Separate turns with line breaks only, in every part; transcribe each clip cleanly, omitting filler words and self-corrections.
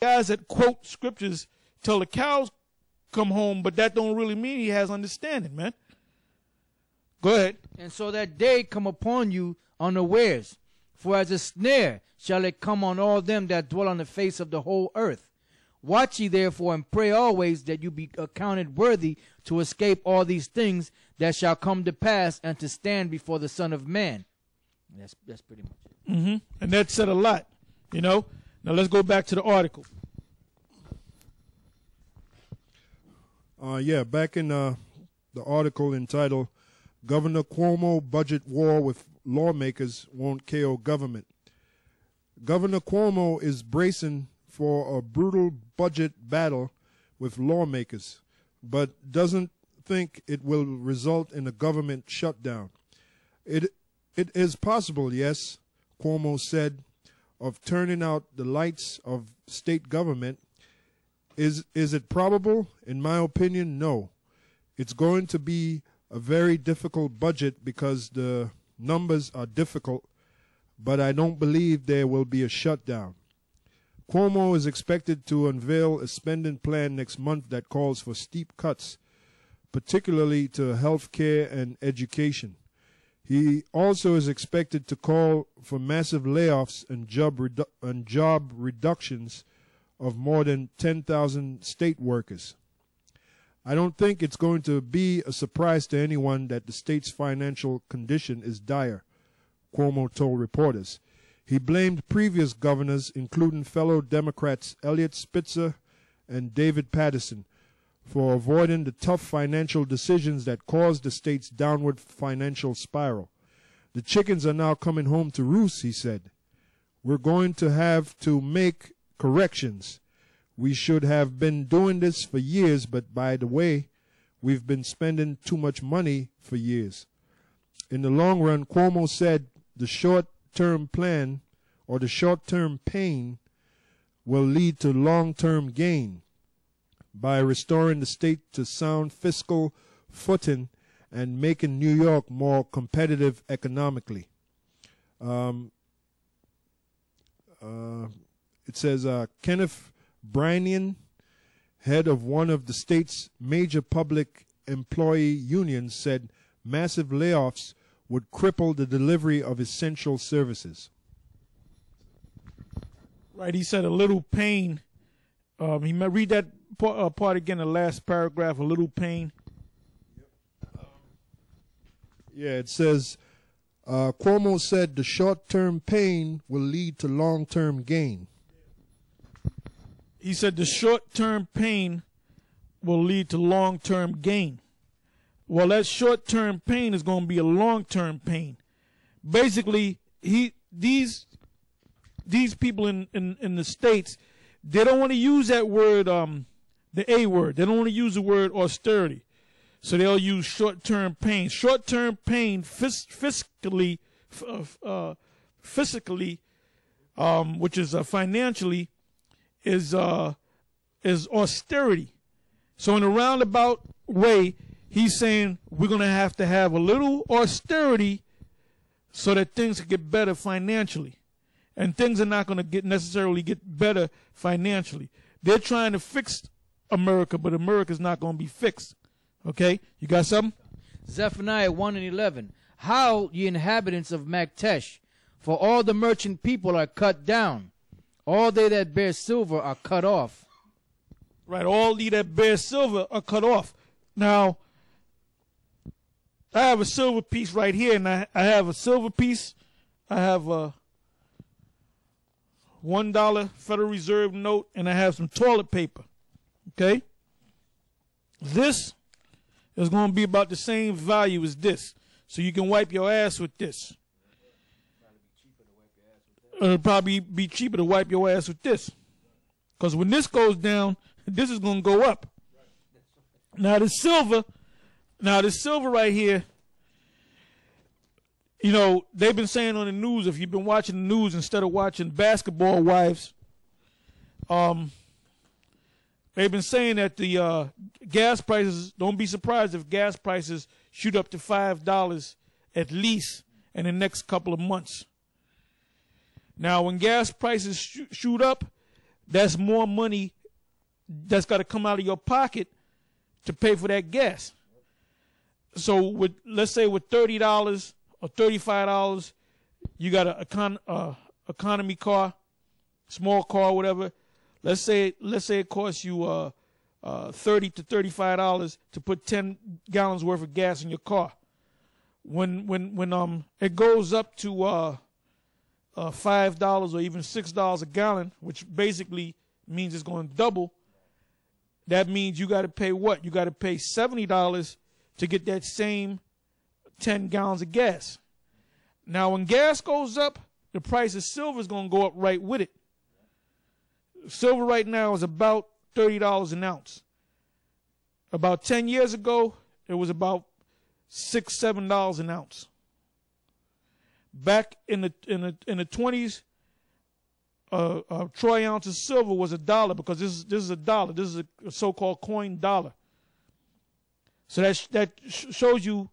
guys that quote scriptures till the cows come home, but that don't really mean he has understanding, man. Go ahead.
And so that day come upon you unawares, for as a snare shall it come on all them that dwell on the face of the whole earth. Watch ye therefore and pray always that you be accounted worthy to escape all these things that shall come to pass and to stand before the Son of Man. That's pretty much it.
Mm-hmm. And that said a lot, you know. Now let's go back to the article.
Back in the article entitled Governor Cuomo Budget War with Lawmakers Won't KO Government. Governor Cuomo is bracing for a brutal budget battle with lawmakers, but doesn't think it will result in a government shutdown. It is possible, yes, Cuomo said, of turning out the lights of state government. Is it probable? In my opinion, no. It's going to be a very difficult budget because the numbers are difficult, but I don't believe there will be a shutdown. Cuomo is expected to unveil a spending plan next month that calls for steep cuts, particularly to health care and education. He also is expected to call for massive layoffs and job reductions of more than 10,000 state workers. I don't think it's going to be a surprise to anyone that the state's financial condition is dire, Cuomo told reporters. He blamed previous governors, including fellow Democrats Eliot Spitzer and David Paterson, for avoiding the tough financial decisions that caused the state's downward financial spiral. The chickens are now coming home to roost, he said. We're going to have to make corrections. We should have been doing this for years, but by the way, we've been spending too much money for years. In the long run, Cuomo said the short-term plan or the short-term pain will lead to long-term gain by restoring the state to sound fiscal footing and making New York more competitive economically. It says Kenneth Brinian, head of one of the state's major public employee unions, said massive layoffs would cripple the delivery of essential services.
Right, he said a little pain. He might read that part again, the last paragraph, a little pain.
It says, Cuomo said the short-term pain will lead to long-term gain.
He said the short-term pain will lead to long-term gain. Well, that short-term pain is going to be a long-term pain. Basically, these people in the states, they don't want to use that word, the A word. They don't want to use the word austerity. So they'll use short-term pain. Short-term pain fiscally, which is financially, is austerity. So in a roundabout way, he's saying we're going to have a little austerity so that things can get better financially. And things are not going to necessarily get better financially. They're trying to fix America, but America's not going to be fixed. Okay? You got something?
Zephaniah 1:11. Howl, ye inhabitants of Maktesh, for all the merchant people are cut down. All they that bear silver are cut off.
Right, all they that bear silver are cut off. Now, I have a silver piece right here, and I have a silver piece. I have a $1 Federal Reserve note, and I have some toilet paper. Okay? This is going to be about the same value as this. So you can wipe your ass with this. It'll probably be cheaper to wipe your ass with this. Because when this goes down, this is going to go up. Now the silver right here, you know, they've been saying on the news, if you've been watching the news instead of watching Basketball Wives, they've been saying that the gas prices, don't be surprised if gas prices shoot up to $5 at least in the next couple of months. Now, when gas prices shoot up, that's more money that's got to come out of your pocket to pay for that gas. So with, let's say with $30 or $35, you got a economy car, small car, whatever. Let's say it costs you $30 to $35 to put 10 gallons worth of gas in your car. When it goes up to $5 or even $6 a gallon, which basically means it's going to double, that means you got to pay what? You got to pay $70 to get that same 10 gallons of gas. Now, when gas goes up, the price of silver is going to go up right with it. Silver right now is about $30 an ounce. About 10 years ago, it was about $6, $7 an ounce. Back in the 20s, a troy ounce of silver was $1 because this is a dollar. This is a so-called coin dollar. So that shows you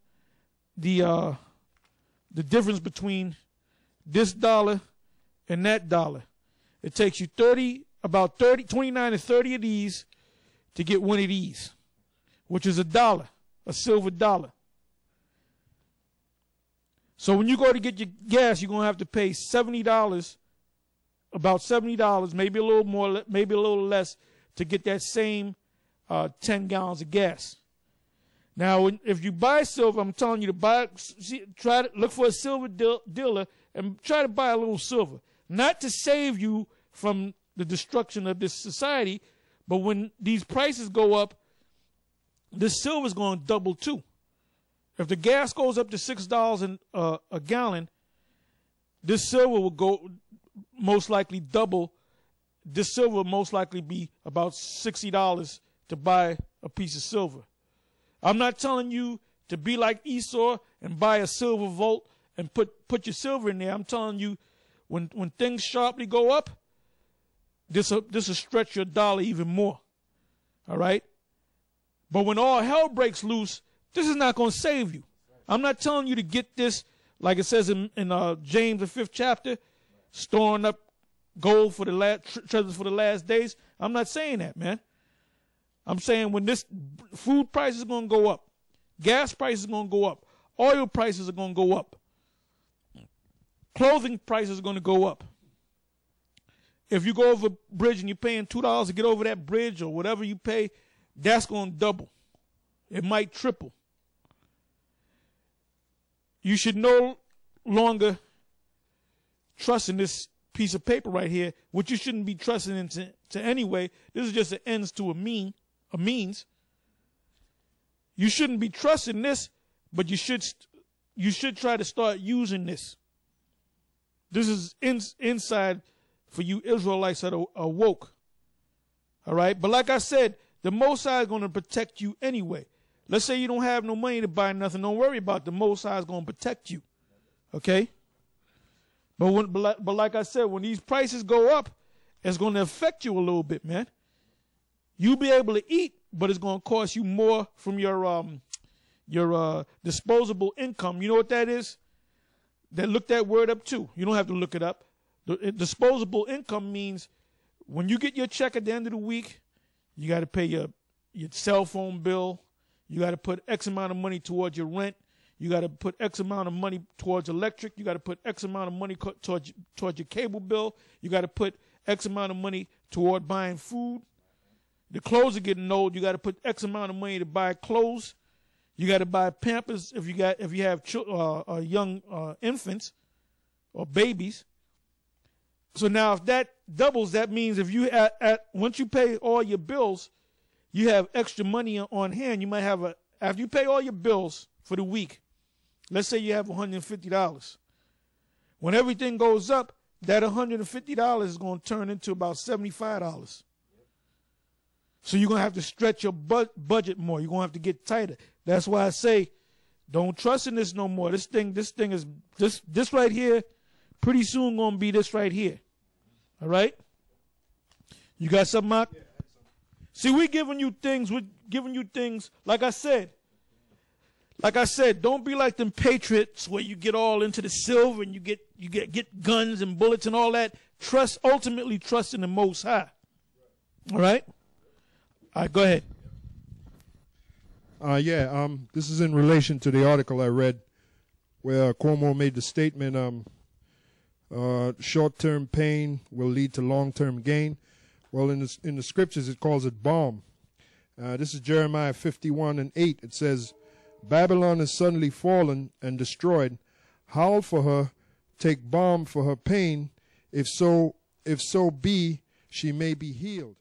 the difference between this dollar and that dollar. It takes you 29 to 30 of these to get one of these, which is $1, a silver dollar. So when you go to get your gas, you're going to have to pay $70, about $70, maybe a little more, maybe a little less, to get that same 10 gallons of gas. Now, if you buy silver, I'm telling you to try to look for a silver dealer and try to buy a little silver. Not to save you from the destruction of this society, but when these prices go up, this silver is going to double too. If the gas goes up to $6 a gallon, this silver will go most likely double. This silver will most likely be about $60 to buy a piece of silver. I'm not telling you to be like Esau and buy a silver vault and put your silver in there. I'm telling you, when things sharply go up, this will stretch your dollar even more. All right? But when all hell breaks loose, this is not going to save you. I'm not telling you to get this, like it says in James, the 5th chapter, storing up gold for the treasures for the last days. I'm not saying that, man. I'm saying when this food price is going to go up, gas prices are going to go up, oil prices are going to go up, clothing prices are going to go up. If you go over a bridge and you're paying $2 to get over that bridge or whatever you pay, that's going to double. It might triple. You should no longer trust in this piece of paper right here, which you shouldn't be trusting into anyway. This is just an ends to a means. You shouldn't be trusting this, but you should try to start using this. This is inside for you Israelites that are woke. All right? But like I said, the Most High is going to protect you anyway. Let's say you don't have no money to buy nothing. Don't worry about it. The Most High is going to protect you. Okay? But like I said, when these prices go up, it's going to affect you a little bit, man. You'll be able to eat, but it's going to cost you more from your disposable income. You know what that is? Look that word up too. You don't have to look it up. Disposable income means when you get your check at the end of the week, you got to pay your cell phone bill. You got to put X amount of money towards your rent. You got to put X amount of money towards electric. You got to put X amount of money towards your cable bill. You got to put X amount of money toward buying food. The clothes are getting old. You got to put X amount of money to buy clothes. You got to buy Pampers if you have young infants or babies. So now, if that doubles, that means if you once you pay all your bills, you have extra money on hand. You might have after you pay all your bills for the week. Let's say you have $150. When everything goes up, that $150 is going to turn into about $75. So you're going to have to stretch your budget more. You're going to have to get tighter. That's why I say, don't trust in this no more. This thing is this right here, pretty soon going to be this right here. All right? You got something, Mark? Yeah, see, we're giving you things. Like I said, don't be like them patriots where you get all into the silver and you get guns and bullets and all that. Ultimately trust in the Most High. All right? All right, go ahead.
This is in relation to the article I read where Cuomo made the statement, short-term pain will lead to long-term gain. Well, in the scriptures, it calls it balm. This is Jeremiah 51:8. It says, Babylon is suddenly fallen and destroyed. Howl for her, take balm for her pain, if so be she may be healed.